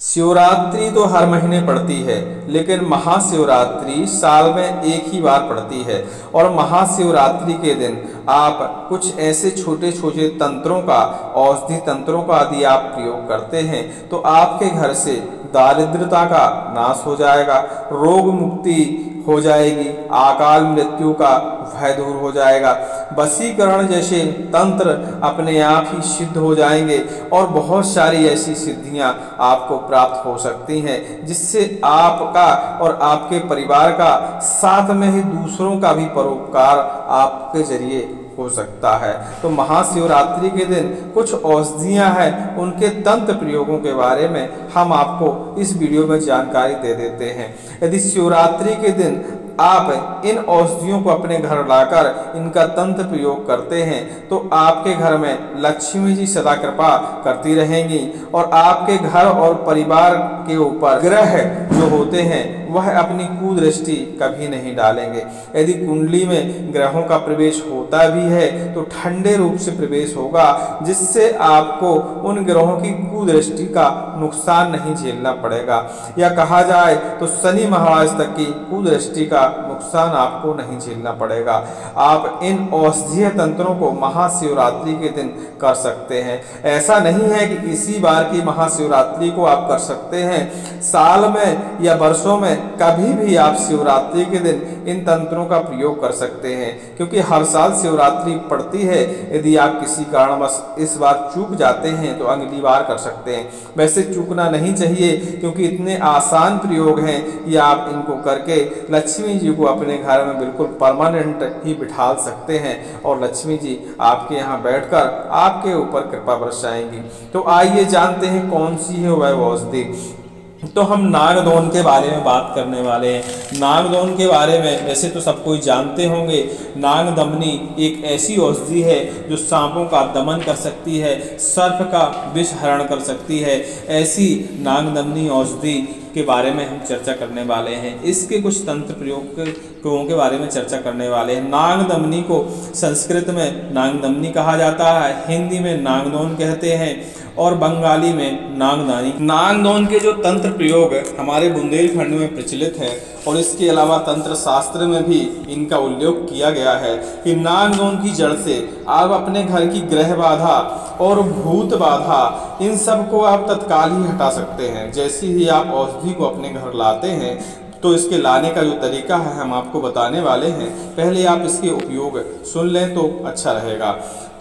शिवरात्रि तो हर महीने पड़ती है, लेकिन महाशिवरात्रि साल में एक ही बार पड़ती है। और महाशिवरात्रि के दिन आप कुछ ऐसे छोटे छोटे तंत्रों का, औषधि तंत्रों का यदि आप प्रयोग करते हैं तो आपके घर से दारिद्रता का नाश हो जाएगा, रोग मुक्ति हो जाएगी, अकाल मृत्यु का भय दूर हो जाएगा, वशीकरण जैसे तंत्र अपने आप ही सिद्ध हो जाएंगे और बहुत सारी ऐसी सिद्धियां आपको प्राप्त हो सकती हैं, जिससे आपका और आपके परिवार का, साथ में ही दूसरों का भी परोपकार आपके जरिए हो सकता है। तो महाशिवरात्रि के दिन कुछ औषधियां हैं, उनके तंत्र प्रयोगों के बारे में हम आपको इस वीडियो में जानकारी दे देते हैं। यदि शिवरात्रि के दिन आप इन औषधियों को अपने घर लाकर इनका तंत्र प्रयोग करते हैं तो आपके घर में लक्ष्मी जी सदा कृपा करती रहेंगी और आपके घर और परिवार के ऊपर ग्रह जो होते हैं वह अपनी कुदृष्टि कभी नहीं डालेंगे। यदि कुंडली में ग्रहों का प्रवेश होता भी है तो ठंडे रूप से प्रवेश होगा, जिससे आपको उन ग्रहों की कुदृष्टि का नुकसान नहीं झेलना पड़ेगा, या कहा जाए तो शनि महाराज तक की कुदृष्टि का नुकसान आपको नहीं झेलना पड़ेगा। आप इन औषधीय तंत्रों को महाशिवरात्रि के दिन कर सकते हैं। ऐसा नहीं है कि इसी बार की महाशिवरात्रि को आप कर सकते हैं, साल में या वर्षों में कभी भी आप शिवरात्रि के दिन इन तंत्रों का प्रयोग कर सकते हैं, क्योंकि हर साल शिवरात्रि पड़ती है। यदि आप किसी कारणवश इस बार चूक जाते हैं तो अगली बार कर सकते हैं। वैसे चूकना नहीं चाहिए, क्योंकि इतने आसान प्रयोग हैं कि आप इनको करके लक्ष्मी जी को अपने घर में बिल्कुल परमानेंट ही बिठा सकते हैं और लक्ष्मी जी आपके यहाँ बैठकर आपके ऊपर कृपा बरसाएंगी। तो आइए जानते हैं कौन सी है वह औषधि। तो हम नागदौन के बारे में बात करने वाले हैं। नागदौन के बारे में वैसे तो सब कोई जानते होंगे। नागदमनी एक ऐसी औषधि है जो सांपों का दमन कर सकती है, सर्प का विष हरण कर सकती है। ऐसी नागदमनी औषधि के बारे में हम चर्चा करने वाले हैं। इसके कुछ तंत्र प्रयोगों के बारे में चर्चा करने वाले हैं। नागदमनी को संस्कृत में नागदमनी कहा जाता है, हिंदी में नागदौन कहते हैं और बंगाली में नागदानी। नागदौन के जो तंत्र प्रयोग हमारे बुंदेलखंड में प्रचलित है और इसके अलावा तंत्र शास्त्र में भी इनका उल्लेख किया गया है कि नागदौन की जड़ से आप अपने घर की ग्रह बाधा और भूत बाधा इन सब को आप तत्काल ही हटा सकते हैं। जैसे ही आप औषधि को अपने घर लाते हैं तो इसके लाने का जो तरीका है हम आपको बताने वाले हैं। पहले आप इसके उपयोग सुन लें तो अच्छा रहेगा।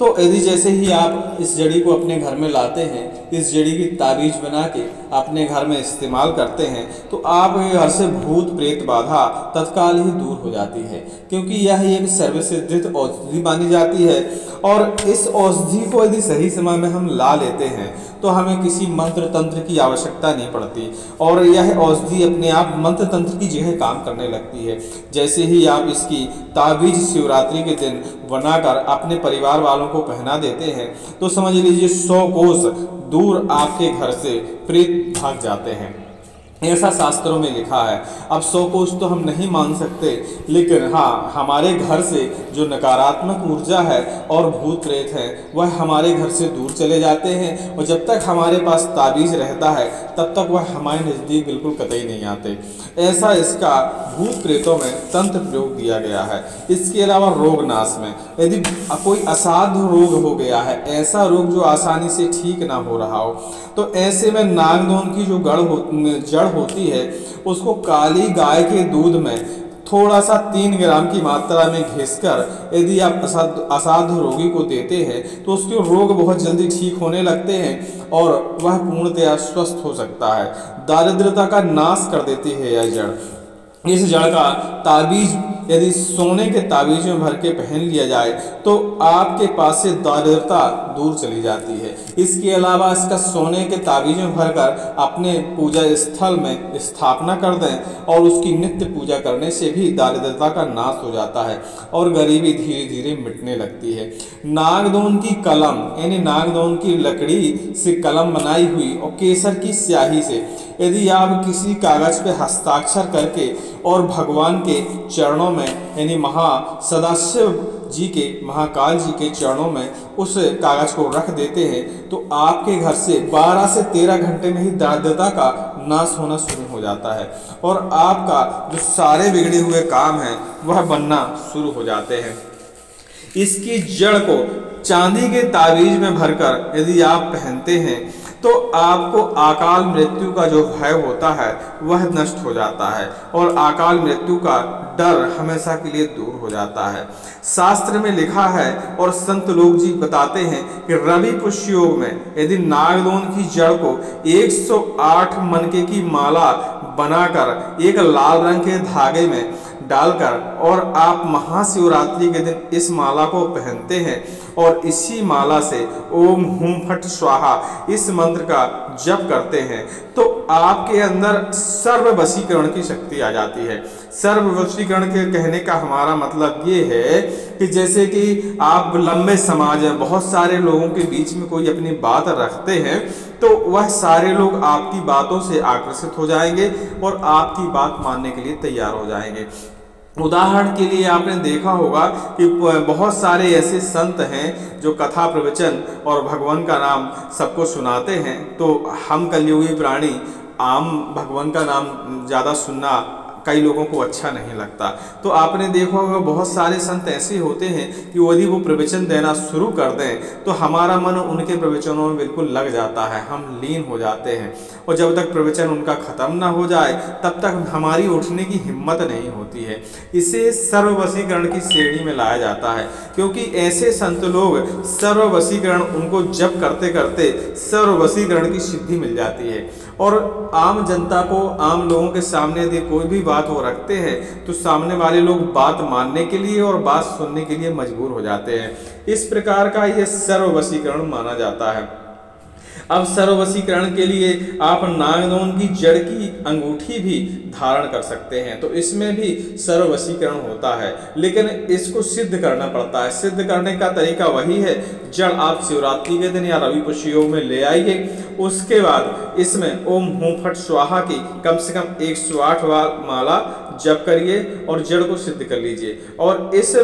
तो यदि जैसे ही आप इस जड़ी को अपने घर में लाते हैं, इस जड़ी की ताबीज बना के अपने घर में इस्तेमाल करते हैं तो आपके घर से भूत प्रेत बाधा तत्काल ही दूर हो जाती है, क्योंकि यह एक सर्वसिद्धित औषधि मानी जाती है। और इस औषधि को यदि सही समय में हम ला लेते हैं तो हमें किसी मंत्र तंत्र की आवश्यकता नहीं पड़ती और यह औषधि अपने आप मंत्र तंत्र की जगह काम करने लगती है। जैसे ही आप इसकी ताबीज शिवरात्रि के दिन बनाकर अपने परिवार वालों को पहना देते हैं तो समझ लीजिए 100 कोस दूर आपके घर से प्रेत भाग जाते हैं। ऐसा शास्त्रों में लिखा है। अब 100 कोस तो हम नहीं मान सकते, लेकिन हाँ, हमारे घर से जो नकारात्मक ऊर्जा है और भूत प्रेत है वह हमारे घर से दूर चले जाते हैं और जब तक हमारे पास ताबीज रहता है तब तक वह हमारे नज़दीक बिल्कुल कतई नहीं आते। ऐसा इसका भूत प्रेतों में तंत्र प्रयोग दिया गया है। इसके अलावा रोग नाश में यदि कोई असाध्य रोग हो गया है, ऐसा रोग जो आसानी से ठीक ना हो रहा हो, तो ऐसे में नागदौन की जो जड़ होती है उसको काली गाय के दूध में थोड़ा सा 3 ग्राम की मात्रा में घिसकर यदि आप असाध्य रोगी को देते हैं तो उसके रोग बहुत जल्दी ठीक होने लगते हैं और वह पूर्णतया स्वस्थ हो सकता है। दारिद्रता का नाश कर देती है यह जड़। इस जड़ का ताबीज यदि सोने के ताबीज में भर के पहन लिया जाए तो आपके पास से दारिद्रता दूर चली जाती है। इसके अलावा इसका सोने के ताबीज में भरकर अपने पूजा स्थल में स्थापना कर दें और उसकी नित्य पूजा करने से भी दारिद्रता का नाश हो जाता है और गरीबी धीरे धीरे मिटने लगती है। नागदौन की कलम यानी नागदौन की लकड़ी से कलम बनाई हुई और केसर की स्याही से यदि आप किसी कागज पे हस्ताक्षर करके और भगवान के चरणों में यानी महा सदाशिव जी के, महाकाल जी के चरणों में उस कागज को रख देते हैं तो आपके घर से 12 से 13 घंटे में ही दारिद्रता का नाश होना शुरू हो जाता है और आपका जो सारे बिगड़े हुए काम हैं वह बनना शुरू हो जाते हैं। इसकी जड़ को चांदी के ताबीज में भरकर यदि आप पहनते हैं तो आपको अकाल मृत्यु का जो भय होता है वह नष्ट हो जाता है और अकाल मृत्यु का डर हमेशा के लिए दूर हो जाता है। शास्त्र में लिखा है और संत लोग जी बताते हैं कि रवि पुष्य योग में यदि नागदोन की जड़ को 108 मनके की माला बनाकर एक लाल रंग के धागे में डालकर और आप महाशिवरात्रि के दिन इस माला को पहनते हैं और इसी माला से ओम हुम फट स्वाहा इस मंत्र का जप करते हैं तो आपके अंदर सर्व वशीकरण की शक्ति आ जाती है। सर्व वशीकरण के कहने का हमारा मतलब ये है कि जैसे कि आप लंबे समाज में बहुत सारे लोगों के बीच में कोई अपनी बात रखते हैं तो वह सारे लोग आपकी बातों से आकर्षित हो जाएंगे और आपकी बात मानने के लिए तैयार हो जाएंगे। उदाहरण के लिए आपने देखा होगा कि बहुत सारे ऐसे संत हैं जो कथा प्रवचन और भगवान का नाम सबको सुनाते हैं तो हम कलयुगी प्राणी आम भगवान का नाम ज़्यादा सुनना कई लोगों को अच्छा नहीं लगता। तो आपने देखा होगा बहुत सारे संत ऐसे होते हैं कि यदि वो प्रवचन देना शुरू कर दें तो हमारा मन उनके प्रवचनों में बिल्कुल लग जाता है, हम लीन हो जाते हैं और जब तक प्रवचन उनका खत्म ना हो जाए तब तक हमारी उठने की हिम्मत नहीं होती है। इसे सर्ववशीकरण की श्रेणी में लाया जाता है क्योंकि ऐसे संत लोग सर्ववशीकरण उनको जप करते करते सर्ववशीकरण की सिद्धि मिल जाती है और आम जनता को, आम लोगों के सामने यदि कोई भी बात वो रखते हैं तो सामने वाले लोग बात मानने के लिए और बात सुनने के लिए मजबूर हो जाते हैं। इस प्रकार का ये सर्ववशीकरण माना जाता है। अब सर्ववशीकरण के लिए आप नागदोन की जड़ की अंगूठी भी धारण कर सकते हैं तो इसमें भी सर्ववशीकरण होता है, लेकिन इसको सिद्ध करना पड़ता है। सिद्ध करने का तरीका वही है, जड़ आप शिवरात्रि के दिन या रवि पुष्य योग में ले आइए, उसके बाद इसमें ओम हुम फट स्वाहा की कम से कम 108 बार माला जप करिए और जड़ को सिद्ध कर लीजिए और इस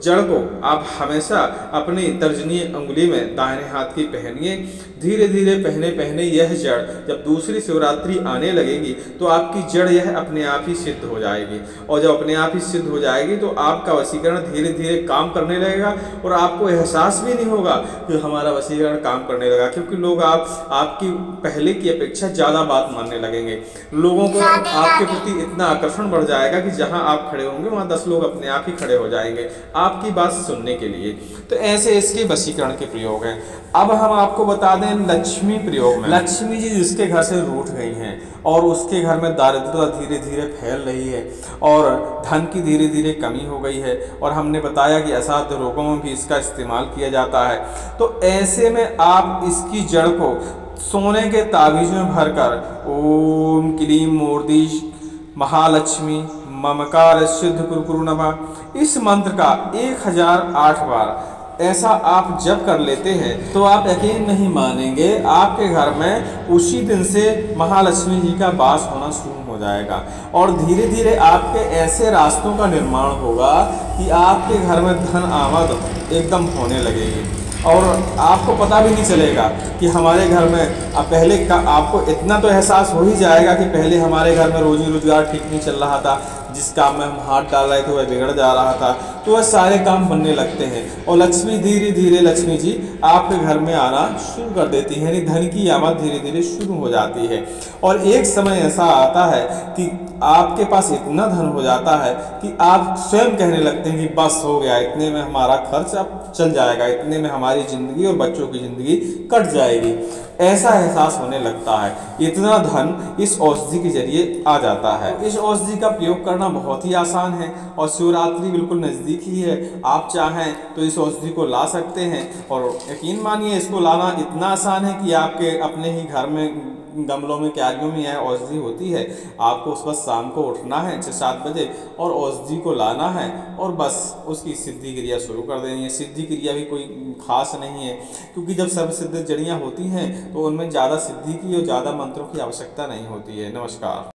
जड़ को आप हमेशा अपनी तर्जनी अंगुली में दाहिने हाथ की पहनिए। धीरे धीरे पहने पहने यह जड़ जब दूसरी शिवरात्रि आने लगेगी तो आपकी जड़ यह अपने आप ही सिद्ध हो जाएगी और जब अपने आप ही सिद्ध हो जाएगी तो आपका वशीकरण धीरे धीरे काम करने लगेगा और आपको एहसास भी नहीं होगा कि हमारा वशीकरण काम करने लगा, क्योंकि लोग आपकी पहले की अपेक्षा ज़्यादा बात मानने लगेंगे। लोगों को आपके प्रति इतना आकर्षण बढ़ जाएगा कि जहाँ आप खड़े होंगे वहाँ 10 लोग अपने आप ही खड़े हो जाएंगे आपकी बात सुनने के लिए। तो ऐसे इसके वशीकरण के प्रयोग हैं। अब हम आपको बता दें लक्ष्मी प्रयोग में। लक्ष्मी जी जिसके घर से रूठ गई हैं और उसके घर में दारिद्रता धीरे धीरे फैल रही है और धन की धीरे धीरे कमी हो गई है और हमने बताया कि असाध्य रोगों में भी इसका इस्तेमाल किया जाता है, तो ऐसे में आप इसकी जड़ को सोने के ताबीज में भरकर ओम क्लीम मूर्ति महालक्ष्मी ममकार सिद्ध कुरकुरु नमः इस मंत्र का 1008 बार ऐसा आप जप कर लेते हैं तो आप यकीन नहीं मानेंगे, आपके घर में उसी दिन से महालक्ष्मी जी का वास होना शुरू हो जाएगा और धीरे धीरे आपके ऐसे रास्तों का निर्माण होगा कि आपके घर में धन आमद एकदम होने लगेगी और आपको पता भी नहीं चलेगा कि हमारे घर में अब पहले का आपको इतना तो एहसास हो ही जाएगा कि पहले हमारे घर में रोजी रोजगार ठीक नहीं चल रहा था, जिस काम में हम हाथ डाल रहे थे वह बिगड़ जा रहा था, तो वह सारे काम बनने लगते हैं और लक्ष्मी धीरे धीरे लक्ष्मी जी आपके घर में आना शुरू कर देती है, यानी धन की आमद धीरे धीरे शुरू हो जाती है। और एक समय ऐसा आता है कि आपके पास इतना धन हो जाता है कि आप स्वयं कहने लगते हैं कि बस हो गया, इतने में हमारा खर्च अब चल जाएगा, इतने में हमारी ज़िंदगी और बच्चों की ज़िंदगी कट जाएगी, ऐसा एहसास होने लगता है। इतना धन इस औषधि के जरिए आ जाता है। इस औषधि का प्रयोग करना बहुत ही आसान है और शिवरात्रि बिल्कुल नज़दीक ही है। आप चाहें तो इस औषधि को ला सकते हैं और यकीन मानिए इसको लाना इतना आसान है कि आपके अपने ही घर में गमलों में क्यारियों में यह औषधि होती है। आपको उस वक्त शाम को उठना है 6-7 बजे और औषधि को लाना है और बस उसकी सिद्धि क्रिया शुरू कर देनी है। सिद्धि क्रिया भी कोई खास नहीं है, क्योंकि जब सर्व सिद्ध जड़ियाँ होती हैं तो उनमें ज़्यादा सिद्धि की और ज़्यादा मंत्रों की आवश्यकता नहीं होती है। नमस्कार।